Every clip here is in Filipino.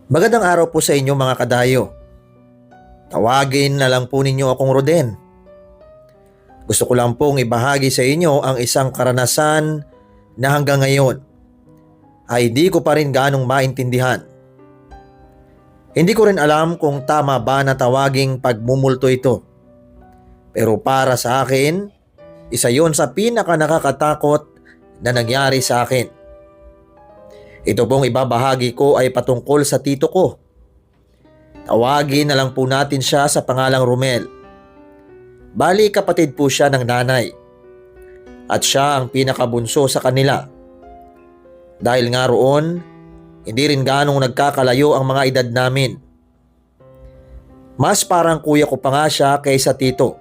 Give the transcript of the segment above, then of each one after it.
Magandang araw po sa inyo mga kadayo. Tawagin na lang po ninyo akong Roden. Gusto ko lang pong ibahagi sa inyo ang isang karanasan na hanggang ngayon ay di ko pa rin ganong maintindihan. Hindi ko rin alam kung tama ba na tawaging pagmumulto ito. Pero para sa akin, isa yon sa pinaka nakakatakot na nangyari sa akin. Ito pong ibabahagi ko ay patungkol sa tito ko. Tawagin na lang po natin siya sa pangalang Romel. Bali kapatid po siya ng nanay. At siya ang pinakabunso sa kanila. Dahil nga roon, hindi rin ganong nagkakalayo ang mga edad namin. Mas parang kuya ko pa nga siya kaysa tito,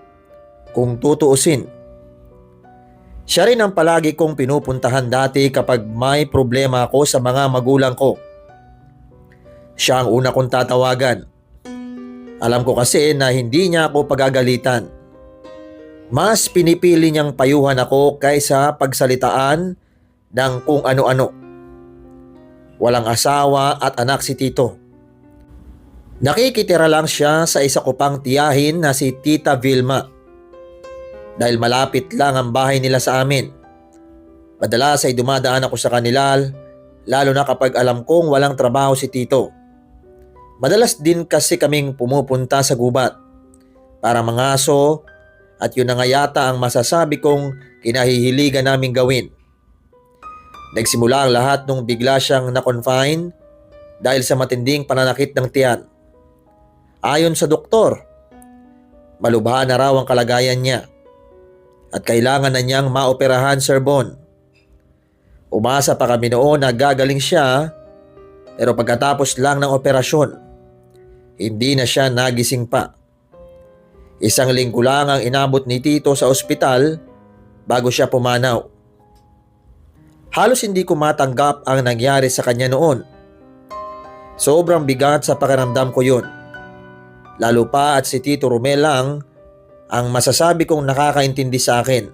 kung tutuusin. Siya rin ang palagi kong pinupuntahan dati kapag may problema ako sa mga magulang ko. Siya ang una kong tatawagan. Alam ko kasi na hindi niya ako pagagalitan. Mas pinipili niyang payuhan ako kaysa pagsalitaan ng kung ano-ano. Walang asawa at anak si tito. Nakikitira lang siya sa isa ko pang tiyahin na si Tita Vilma. Dahil malapit lang ang bahay nila sa amin. Madalas ay dumadaan ako sa kanila, lalo na kapag alam kong walang trabaho si tito. Madalas din kasi kaming pumupunta sa gubat para mangaso at yun na nga yata ang masasabi kong kinahihiligan naming gawin. Nagsimula ang lahat nung bigla siyang na-confine dahil sa matinding pananakit ng tiyan. Ayon sa doktor, malubha na raw ang kalagayan niya at kailangan na niyang maoperahan, Sir Bon. Umasa pa kami noon na gagaling siya pero pagkatapos lang ng operasyon, hindi na siya nagising pa. Isang linggo lang ang inabot ni tito sa ospital bago siya pumanaw. Halos hindi ko matanggap ang nangyari sa kanya noon. Sobrang bigat sa pakiramdam ko yun. Lalo pa at si Tito Romel lang ang masasabi kong nakakaintindi sa akin.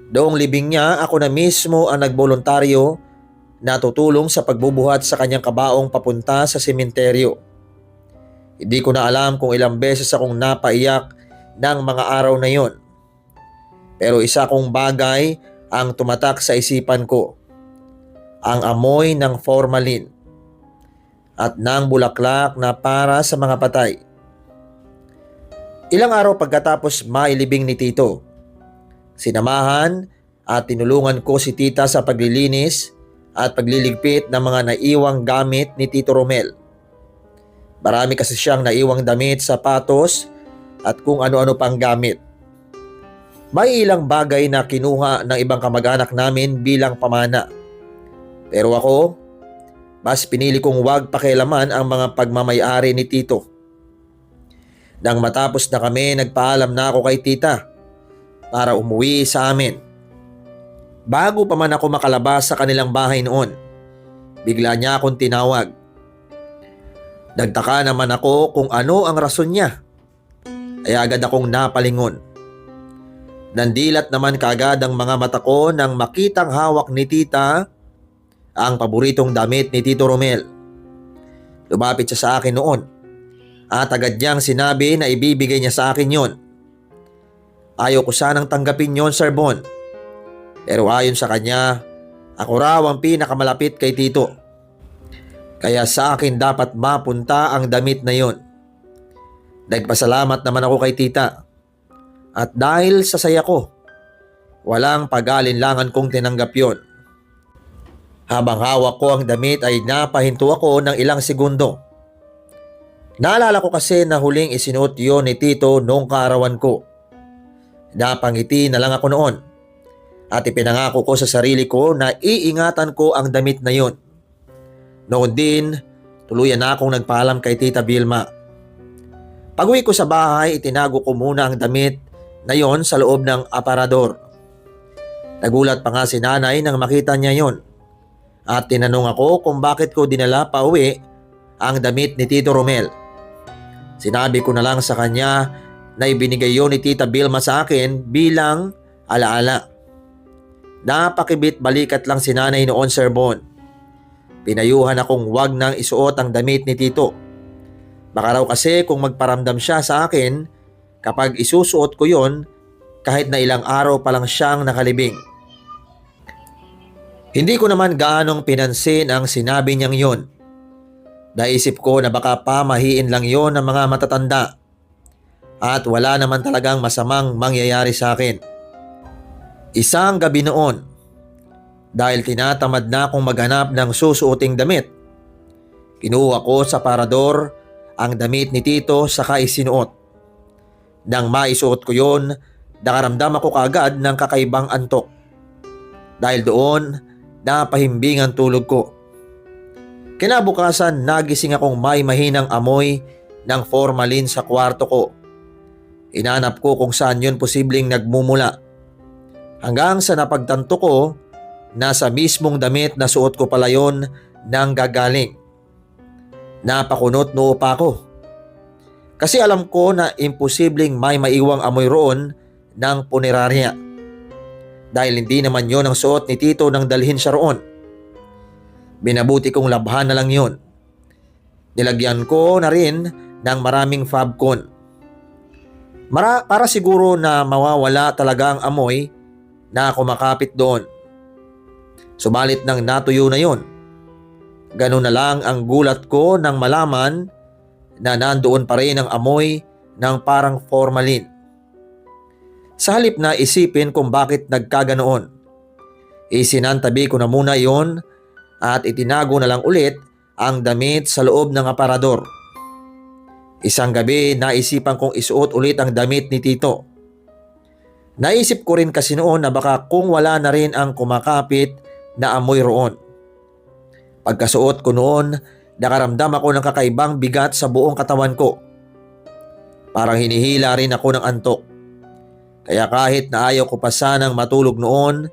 Doong libing niya, ako na mismo ang nagboluntaryo na tutulong sa pagbubuhat sa kanyang kabaong papunta sa sementeryo. Hindi ko na alam kung ilang beses akong napaiyak ng mga araw na yon. Pero isa kong bagay ang tumatak sa isipan ko. Ang amoy ng formalin at ng bulaklak na para sa mga patay. Ilang araw pagkatapos mailibing ni tito, sinamahan at tinulungan ko si tita sa paglilinis at pagliligpit ng mga naiwang gamit ni Tito Romel. Marami kasi siyang naiwang damit, sapatos at kung ano-ano pang gamit. May ilang bagay na kinuha ng ibang kamag-anak namin bilang pamana. Pero ako, mas pinili kong wag pakialaman ang mga pagmamayari ni tito. Nang matapos na kami, nagpaalam na ako kay tita para umuwi sa amin. Bago pa man ako makalabas sa kanilang bahay noon, bigla niya akong tinawag. Nagtaka naman ako kung ano ang rason niya. Ay agad akong napalingon. Nandilat naman kaagad ang mga mata ko nang makitang hawak ni tita ang paboritong damit ni Tito Romel. Lumapit siya sa akin noon at agad niyang sinabi na ibibigay niya sa akin yon. Ayaw ko sanang tanggapin yon, Sir Bon. Pero ayon sa kanya, ako raw ang pinakamalapit kay tito. Kaya sa akin dapat mapunta ang damit na yon. Nagpasalamat naman ako kay tita. At dahil sa saya ko, walang pag-alinlangan kong tinanggap yon. Habang hawak ko ang damit ay napahinto ako ng ilang segundo. Naalala ko kasi na huling isinuot yon ni tito noong kaarawan ko. Napangiti na lang ako noon. At ipinangako ko sa sarili ko na iingatan ko ang damit na yon. Noon din, tuluyan na akong nagpaalam kay Tita Vilma. Pag-uwi ko sa bahay, itinago ko muna ang damit na yon sa loob ng aparador. Nagulat pa nga si nanay nang makita niya yon. At tinanong ako kung bakit ko dinala pa uwi ang damit ni Tito Romel. Sinabi ko na lang sa kanya na ibinigay yon ni Tita Vilma sa akin bilang alaala. Napakibit balikat lang si nanay noon, Sir Bon. Pinayuhan akong wag nang isuot ang damit ni Tito. Baka raw kasi kung magparamdam siya sa akin kapag isusuot ko yon kahit na ilang araw pa lang siyang nakalibing. Hindi ko naman gaanong pinansin ang sinabi niyang yon. Naisip ko na baka pamahiin lang yon ng mga matatanda at wala naman talagang masamang mangyayari sa akin. Isang gabi noon, dahil tinatamad na akong maghanap ng susuoting damit, kinuha ko sa parador ang damit ni Tito saka isinuot. Nang maisuot ko yon, nakaramdam ako kaagad ng kakaibang antok. Dahil doon, napahimbing ang tulog ko. Kinabukasan, nagising akong may mahinang amoy ng formalin sa kwarto ko. Hinanap ko kung saan yun posibleng nagmumula. Hanggang sa napagtanto ko, nasa mismong damit na suot ko pala yon nang gagaling. Napakunot noo pa ako. Kasi alam ko na imposibleng may maiwang amoy roon ng punerarya. Dahil hindi naman yon ang suot ni Tito nang dalhin siya roon. Binabuti kong labhan na lang yon. Nilagyan ko na rin ng maraming Fabcon. Para siguro na mawawala talaga ang amoy na kumakapit doon. Subalit nang natuyo na yon, ganun na lang ang gulat ko nang malaman na nandoon pa rin ang amoy ng parang formalin. Sa halip na isipin kung bakit nagkaganoon, isinantabi ko na muna yon at itinago na lang ulit ang damit sa loob ng aparador. Isang gabi naisipan kong isuot ulit ang damit ni Tito. Naisip ko rin kasi noon na baka kung wala na rin ang kumakapit na amoy roon. Pagkasuot ko noon, nakaramdam ako ng kakaibang bigat sa buong katawan ko. Parang hinihila rin ako ng antok. Kaya kahit na ayaw ko pa sanang matulog noon,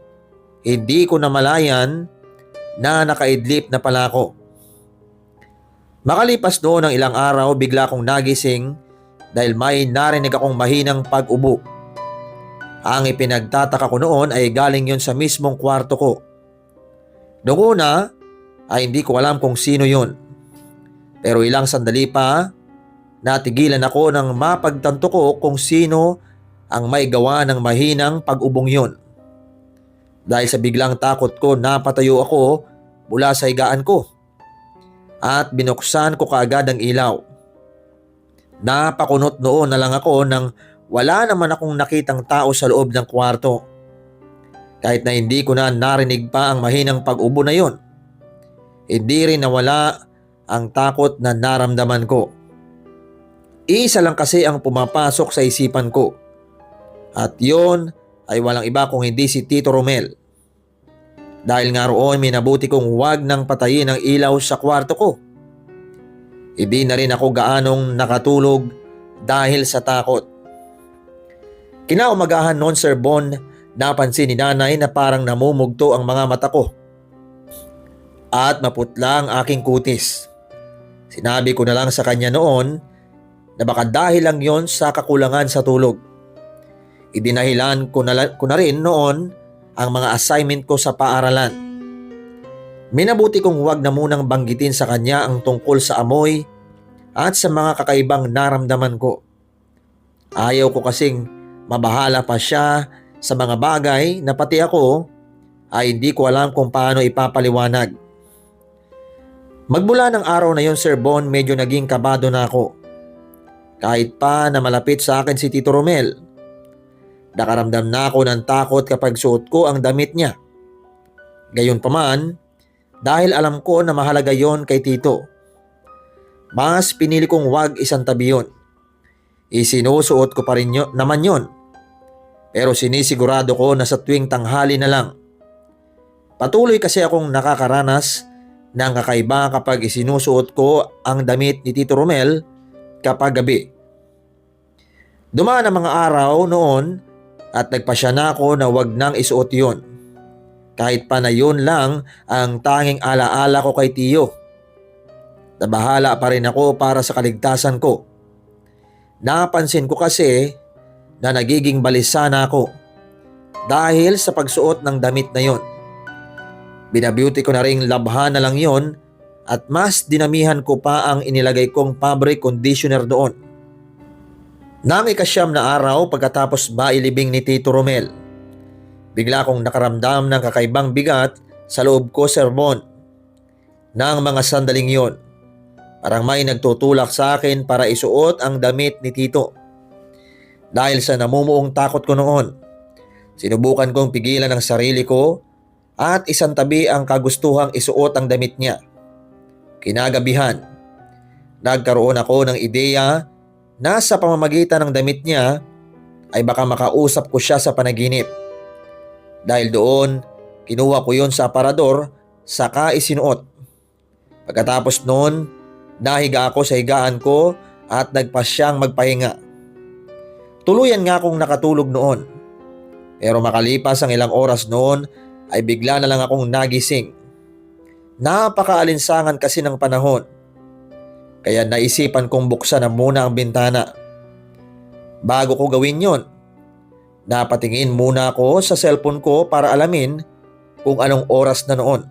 hindi ko namalayan na nakaidlip na pala ako. Makalipas noon ng ilang araw, bigla akong nagising dahil may narinig akong mahinang pag-ubo. Ang ipinagtataka ko noon ay galing yon sa mismong kwarto ko. Noong una ay hindi ko alam kung sino yon. Pero ilang sandali pa, natigilan ako nang mapagtanto ko kung sino ang may gawa ng mahinang pag-ubong yon. Dahil sa biglang takot ko, napatayo ako mula sa higaan ko at binuksan ko kaagad ang ilaw. Napakunot noon na lang ako nang wala naman akong nakitang tao sa loob ng kwarto. Kahit na hindi ko na narinig pa ang mahinang pag-ubo na yon, hindi rin nawala ang takot na naramdaman ko. Isa lang kasi ang pumapasok sa isipan ko. At yon ay walang iba kung hindi si Tito Romel. Dahil nga roon minabuti kong huwag nang patayin ang ilaw sa kwarto ko. Hindi na rin ako gaanong nakatulog dahil sa takot. Kinaumagahan noon, Sir Bon, napansin ni nanay na parang namumugto ang mga mata ko. At maputla ang aking kutis. Sinabi ko na lang sa kanya noon na baka dahil lang yon sa kakulangan sa tulog. Idinahilan ko na rin noon ang mga assignment ko sa paaralan. Minabuti kong huwag na munang banggitin sa kanya ang tungkol sa amoy at sa mga kakaibang naramdaman ko. Ayaw ko kasing mabahala pa siya sa mga bagay na pati ako ay hindi ko alam kung paano ipapaliwanag. Magmula ng araw na yon, Sir Bon, medyo naging kabado na ako. Kahit pa na malapit sa akin si Tito Romel, nakaramdam na ako ng takot kapag suot ko ang damit niya. Gayunpaman, dahil alam ko na mahalaga yon kay Tito, mas pinili kong wag isantabi yon. Isinusuot ko pa rin naman yon. Pero sinisigurado ko na sa tuwing tanghali na lang. Patuloy kasi akong nakakaranas ng kakaiba kapag isinusuot ko ang damit ni Tito Romel kapag gabi. Dumaan ang mga araw noon at nagpasya na ako na wag nang isuot yon. Kahit pa na yun lang ang tanging alaala ko kay Tiyo. Nabahala pa rin ako para sa kaligtasan ko. Napansin ko kasi na nagiging balisa na ako dahil sa pagsuot ng damit na yon. Binabeauty ko na ring labhan na lang yon at mas dinamihan ko pa ang inilagay kong fabric conditioner doon. Nang ikasyam na araw pagkatapos mailibing ni Tito Romel, bigla akong nakaramdam ng kakaibang bigat sa loob ko, Sir Bon. Nang mga sandaling yon, parang may nagtutulak sa akin para isuot ang damit ni Tito. Dahil sa namumuong takot ko noon, sinubukan kong pigilan ang sarili ko at isantabi ang kagustuhang isuot ang damit niya. Kinagabihan, nagkaroon ako ng ideya na sa pamamagitan ng damit niya ay baka makausap ko siya sa panaginip. Dahil doon, kinuha ko yon sa aparador saka isinuot. Pagkatapos noon, nahiga ako sa higaan ko at nagpasyang magpahinga. Tuluyan nga akong nakatulog noon. Pero makalipas ang ilang oras noon ay bigla na lang akong nagising. Napakaalinsangan kasi ng panahon. Kaya naisipan kong buksan na muna ang bintana. Bago ko gawin yon, napatingin muna ako sa cellphone ko para alamin kung anong oras na noon.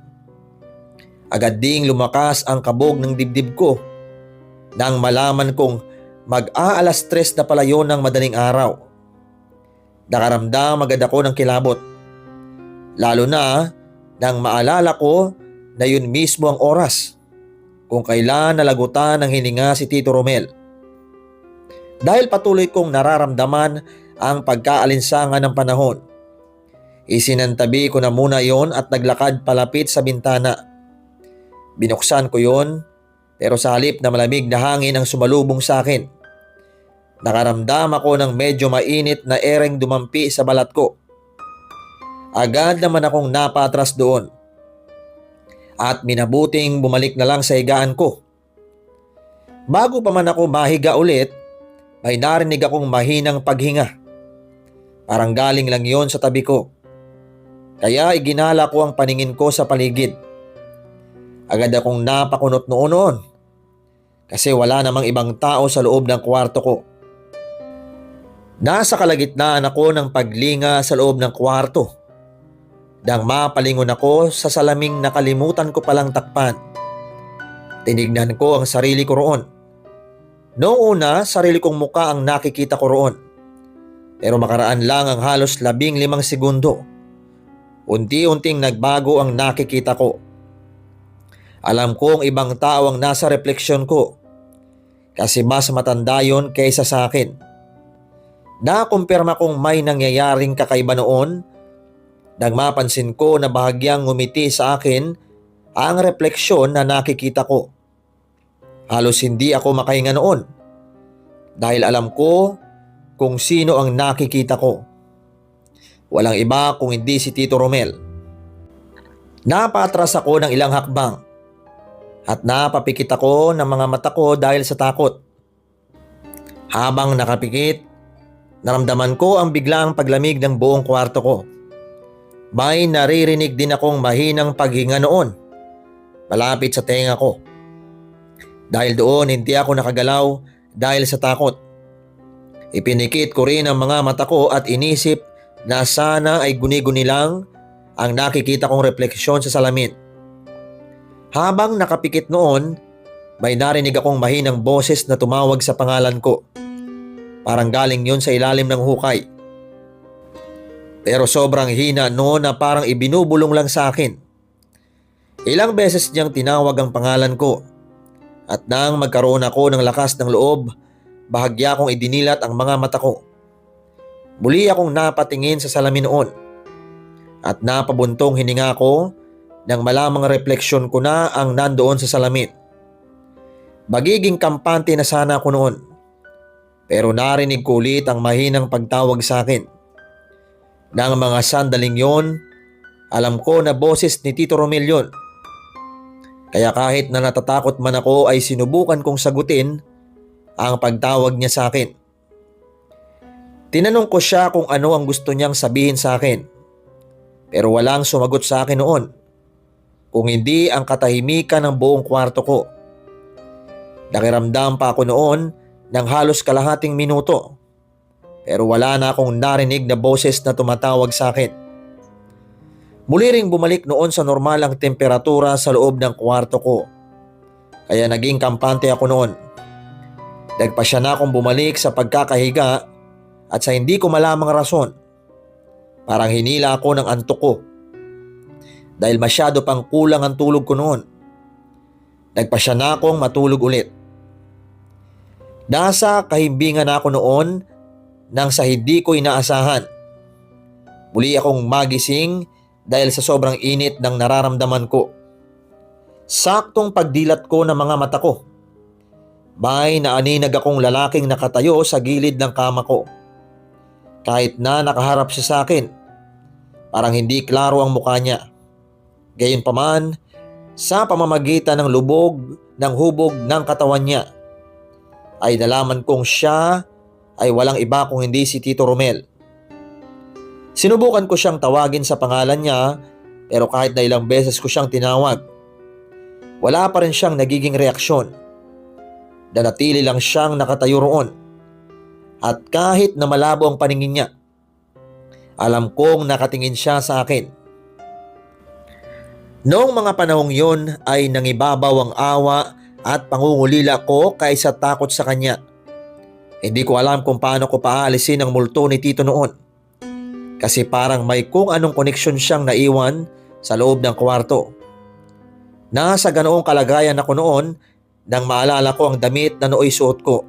Agad ding lumakas ang kabog ng dibdib ko nang malaman kong mag-aalas 3 na pala yon ng madaling araw. Nakaramdam agad ako ng kilabot. Lalo na nang maalala ko na yun mismo ang oras kung kailan nalagutan ng hininga si Tito Romel. Dahil patuloy kong nararamdaman ang pagkaalinsangan ng panahon, isinantabi ko na muna yon at naglakad palapit sa bintana. Binuksan ko yon, pero sa halip na malamig na hangin ang sumalubong sa akin, nakaramdam ako ng medyo mainit na ereng dumampi sa balat ko. Agad naman akong napatras doon at minabuting bumalik na lang sa higaan ko. Bago pa man ako mahiga ulit, may narinig akong mahinang paghinga. Parang galing lang yon sa tabi ko. Kaya iginala ko ang paningin ko sa paligid. Agad akong napakunot noon kasi wala namang ibang tao sa loob ng kwarto ko. Nasa kalagitnaan ako ng paglinga sa loob ng kwarto nang mapalingon ako sa salaming nakalimutan ko palang takpan. Tinignan ko ang sarili ko roon. Noong una, sarili kong muka ang nakikita ko roon. Pero makaraan lang ang halos 15 segundo. Unti-unting nagbago ang nakikita ko. Alam kong ibang tao ang nasa refleksyon ko kasi mas matanda yon kaysa sa akin. Nakumpirma kong may nangyayaring kakaiba noon nang mapansin ko na bahagyang ngumiti sa akin ang refleksyon na nakikita ko. Halos hindi ako makahinga noon dahil alam ko kung sino ang nakikita ko. Walang iba kung hindi si Tito Romel. Napatras ako ng ilang hakbang at napapikit ako ng mga mata ko dahil sa takot. Habang nakapikit, naramdaman ko ang biglang paglamig ng buong kwarto ko. May naririnig din akong mahinang paghinga noon, malapit sa tenga ko. Dahil doon hindi ako nakagalaw dahil sa takot. Ipinikit ko rin ang mga mata ko at inisip na sana ay guni-guni lang ang nakikita kong refleksyon sa salamin. Habang nakapikit noon, may narinig akong mahinang boses na tumawag sa pangalan ko. Parang galing yon sa ilalim ng hukay. Pero sobrang hina noon na parang ibinubulong lang sa akin. Ilang beses niyang tinawag ang pangalan ko. At nang magkaroon ako ng lakas ng loob, bahagya kong idinilat ang mga mata ko. Muli akong napatingin sa salamin noon. At napabuntong hininga ko nang malamang refleksyon ko na ang nandoon sa salamin. Magiging kampante na sana ako noon. Pero narinig ko ulit ang mahinang pagtawag sa akin. Nang mga sandaling yon, alam ko na boses ni Tito Romel yon. Kaya kahit na natatakot man ako ay sinubukan kong sagutin ang pagtawag niya sa akin. Tinanong ko siya kung ano ang gusto niyang sabihin sa akin. Pero walang sumagot sa akin noon, kung hindi ang katahimikan ng buong kwarto ko. Nakiramdam pa ako noon ng halos kalahating minuto. Pero wala na akong narinig na boses na tumatawag sa akin. Muli ring bumalik noon sa normal ang temperatura sa loob ng kwarto ko. Kaya naging kampante ako noon. Nagpasya na akong bumalik sa pagkakahiga at sa hindi ko malamang rason. Parang hinila ako ng antok ko dahil masyado pang kulang ang tulog ko noon. Nagpasya na akong matulog ulit. Nasa kahimbingan ako noon nang sa hindi ko inaasahan. Muli akong magising dahil sa sobrang init ng nararamdaman ko. Saktong pagdilat ko ng mga mata ko, may naaninag akong lalaking nakatayo sa gilid ng kama ko. Kahit na nakaharap siya sa akin, parang hindi klaro ang mukha niya. Gayunpaman, sa pamamagitan ng hubog ng katawan niya, ay nalaman kong siya ay walang iba kung hindi si Tito Romel. Sinubukan ko siyang tawagin sa pangalan niya, pero kahit na ilang beses ko siyang tinawag, wala pa rin siyang nagiging reaksyon. Nanatili lang siyang nakatayo roon. At kahit na malabo ang paningin niya, alam kong nakatingin siya sa akin. Noong mga panahong yun ay nangibabaw ang awa at pangungulila ko kaysa takot sa kanya. Hindi ko alam kung paano ko paalisin ang multo ni Tito noon. Kasi parang may kung anong koneksyon siyang naiwan sa loob ng kwarto. Nasa ganoong kalagayan ako noon nang maalala ko ang damit na nooy suot ko.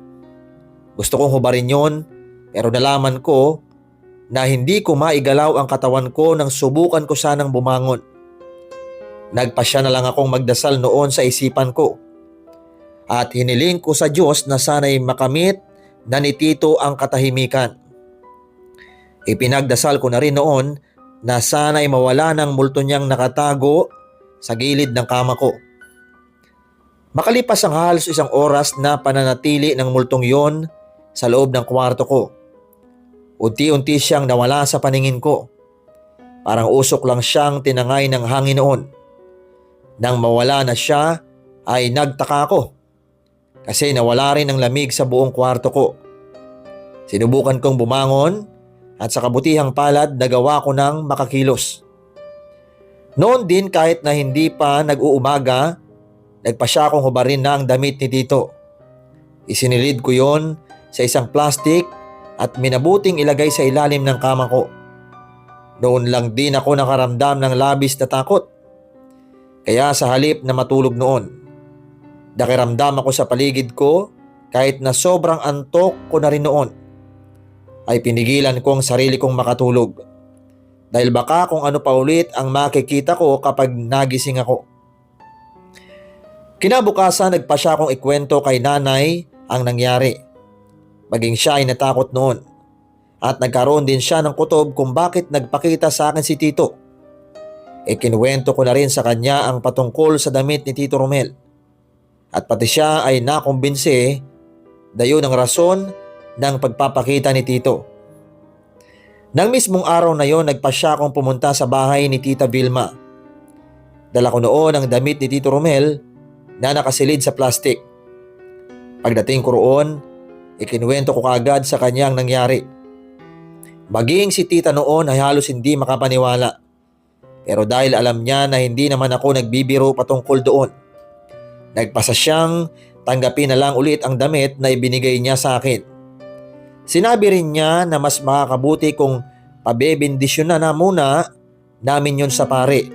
Gusto kong hubarin yon, pero nalaman ko na hindi ko maigalaw ang katawan ko nang subukan ko sanang bumangon. Nagpasya na lang akong magdasal noon sa isipan ko. At hiniling ko sa Diyos na sana'y makamit na ni Tito ang katahimikan. Ipinagdasal ko na rin noon na sana'y mawala ng multo niyang nakatago sa gilid ng kama ko. Makalipas ang halos 1 oras na pananatili ng multong yon sa loob ng kwarto ko, unti-unti siyang nawala sa paningin ko. Parang usok lang siyang tinangay ng hangin noon. Nang mawala na siya ay nagtaka ako kasi nawala rin ang lamig sa buong kwarto ko. Sinubukan kong bumangon at sa kabutihang palad nagawa ko ng makakilos. Noon din kahit na hindi pa nag-uumaga, nagpasya akong hubarin na ang damit ni Tito. Isinilid ko yon sa isang plastik at minabuting ilagay sa ilalim ng kama ko. Noon lang din ako nakaramdam ng labis na takot. Kaya sa halip na matulog noon, nakiramdam ako sa paligid ko kahit na sobrang antok ko na rin noon, ay pinigilan ko ang sarili kong makatulog. Dahil baka kung ano pa ulit ang makikita ko kapag nagising ako. Kinabukasan nagpasya akong ikwento kay nanay ang nangyari. Maging siya ay natakot noon. At nagkaroon din siya ng kutob kung bakit nagpakita sa akin si Tito. Ikinuwento ko na rin sa kanya ang patungkol sa damit ni Tito Romel. At pati siya ay nakumbinsi na yun ang rason ng pagpapakita ni Tito. Nang mismong araw na yon nagpasya akong pumunta sa bahay ni Tita Vilma. Dala ko noon ang damit ni Tito Romel na nakasilid sa plastik. Pagdating ko roon, ikinuwento ko kaagad sa kanya ang nangyari. Maging si Tita noon ay halos hindi makapaniwala. Pero dahil alam niya na hindi naman ako nagbibiro patungkol doon, nagpasa siyang tanggapin na lang ulit ang damit na ibinigay niya sa akin. Sinabi rin niya na mas makakabuti kung pabebendisyon na muna namin yon sa pare.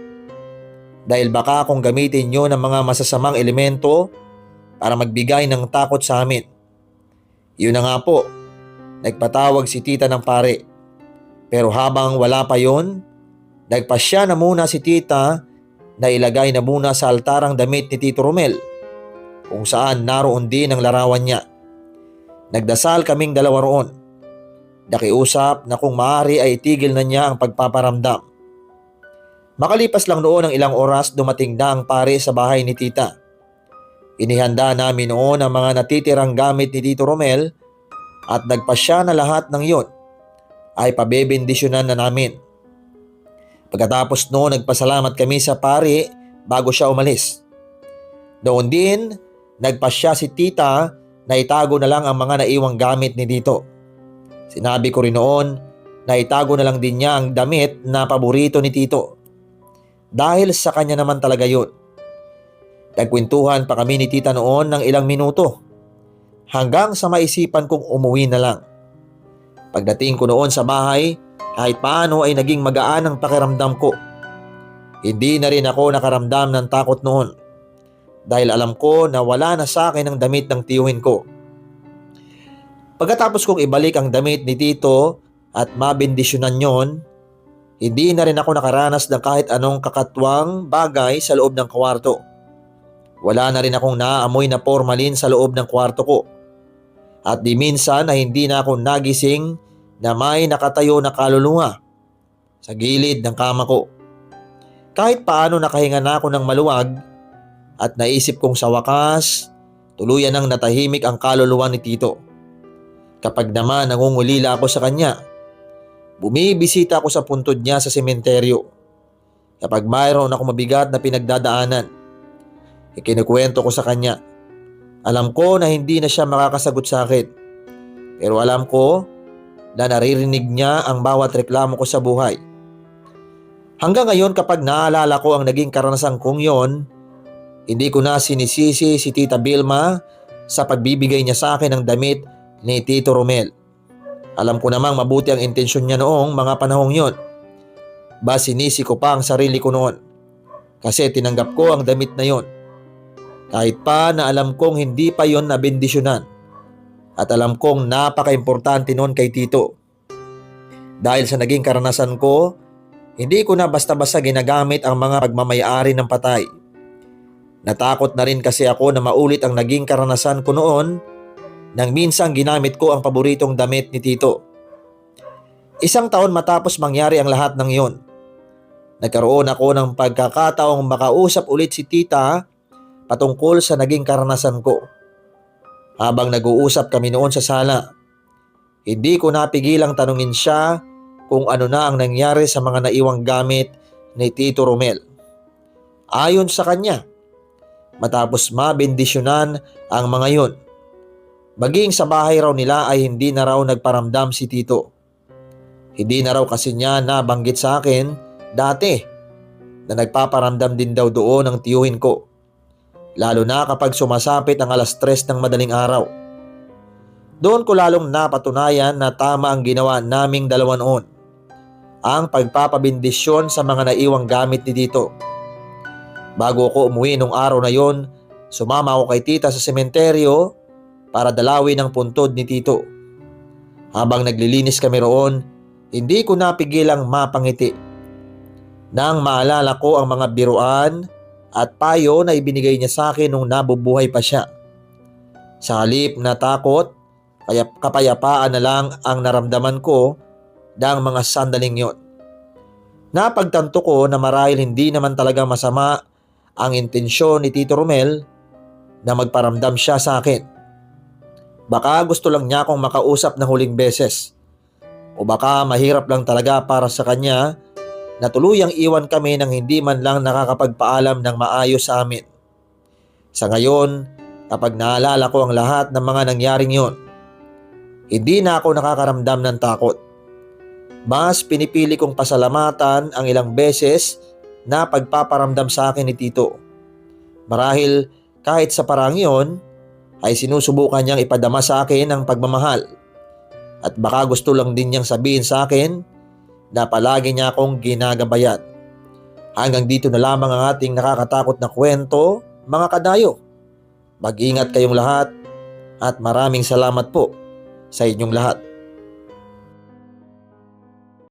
Dahil baka kung gamitin yon ng mga masasamang elemento para magbigay ng takot sa amin. Yun na nga po, nagpatawag si Tita ng pare. Pero habang wala pa yon, nagpasya na muna si Tita na ilagay na muna sa altar ang damit ni Tito Romel, kung saan naroon din ang larawan niya. Nagdasal kaming dalawa roon. Nakiusap na kung maaari ay itigil na niya ang pagpaparamdam. Makalipas lang noon ng ilang oras, dumating na ang pare sa bahay ni Tita. Inihanda namin noon ang mga natitirang gamit ni Tito Romel at nagpasya na lahat ng yon ay pabebendisyonan na namin. Pagkatapos noon nagpasalamat kami sa pare bago siya umalis. Noon din nagpasya si Tita na itago na lang ang mga naiwang gamit ni Tito. Sinabi ko rin noon na itago na lang din niya ang damit na paborito ni Tito. Dahil sa kanya naman talaga yun. Nagkwentuhan pa kami ni tita noon ng ilang minuto hanggang sa maisipan kong umuwi na lang. Pagdating ko noon sa bahay, kahit paano ay naging magaan ang pakiramdam ko. Hindi na rin ako nakaramdam ng takot noon dahil alam ko na wala na sa akin ang damit ng tiyuhin ko. Pagkatapos kong ibalik ang damit ni tito at mabendisyonan yon, hindi na rin ako nakaranas ng kahit anong kakatwang bagay sa loob ng kwarto. Wala na rin akong naaamoy na formalin sa loob ng kwarto ko. At di minsan na hindi na ako nagising na may nakatayo na kaluluwa sa gilid ng kama ko. Kahit paano nakahinga na ako ng maluwag at naisip kong sa wakas, tuluyan nang natahimik ang kaluluwa ni tito. Kapag naman nangungulila ako sa kanya, bumibisita ako sa puntod niya sa sementeryo. Kapag mayroon ako mabigat na pinagdadaanan, ikinukwento ko sa kanya. Alam ko na hindi na siya makakasagot sa akin. Pero alam ko na naririnig niya ang bawat reklamo ko sa buhay. Hanggang ngayon kapag naalala ko ang naging karanasan kong yon, hindi ko na sinisisi si Tita Vilma sa pagbibigay niya sa akin ng damit ni Tito Romel. Alam ko namang mabuti ang intensyon niya noong mga panahong yon. Sinisi ko pa ang sarili ko noon kasi tinanggap ko ang damit na yon. Kahit pa na alam kong hindi pa yon nabendisyonan at alam kong napaka-importante noon kay tito. Dahil sa naging karanasan ko, hindi ko na basta-basta ginagamit ang mga pagmamayari ng patay. Natakot na rin kasi ako na maulit ang naging karanasan ko noon nang minsang ginamit ko ang paboritong damit ni tito. 1 taon matapos mangyari ang lahat ng iyon, nagkaroon ako ng pagkakataong makausap ulit si tita patungkol sa naging karanasan ko. Habang nag-uusap kami noon sa sala, hindi ko napigilang tanungin siya kung ano na ang nangyari sa mga naiwang gamit ni Tito Romel. Ayon sa kanya, matapos mabendisyonan ang mga yon, maging sa bahay raw nila ay hindi na raw nagparamdam si Tito. Hindi na raw kasi niya nabanggit sa akin dati na nagpaparamdam din daw doon ang tiyuhin ko. Lalo na kapag sumasapit ang 3:00 ng madaling araw. Doon ko lalong napatunayan na tama ang ginawa naming dalawa noon, ang pagpapabindisyon sa mga naiwang gamit ni Tito. Bago ako umuwi nung araw na yon, sumama ako kay tita sa sementeryo para dalawin ang puntod ni Tito. Habang naglilinis kami roon, hindi ko napigilang mapangiti nang maalala ko ang mga biruan at payo na ibinigay niya sa akin nung nabubuhay pa siya. Sa halip na takot, kapayapaan na lang ang naramdaman ko ng mga sandaling yon. Napagtanto ko na marahil hindi naman talaga masama ang intensyon ni Tito Romel na magparamdam siya sa akin. Baka gusto lang niya akong makausap na huling beses, o baka mahirap lang talaga para sa kanya na tuluyang iwan kami nang hindi man lang nakakapagpaalam ng maayos sa amin. Sa ngayon, kapag naalala ko ang lahat ng mga nangyaring yon, hindi na ako nakakaramdam ng takot. Mas pinipili kong pasalamatan ang ilang beses na pagpaparamdam sa akin ni Tito. Marahil kahit sa parang yon, ay sinusubukan niyang ipadama sa akin ang pagmamahal. At baka gusto lang din niyang sabihin sa akin na palagi niya akong ginagabayan. Hanggang dito na lamang ang ating nakakatakot na kwento, mga kadayo. Mag-ingat kayong lahat at maraming salamat po sa inyong lahat.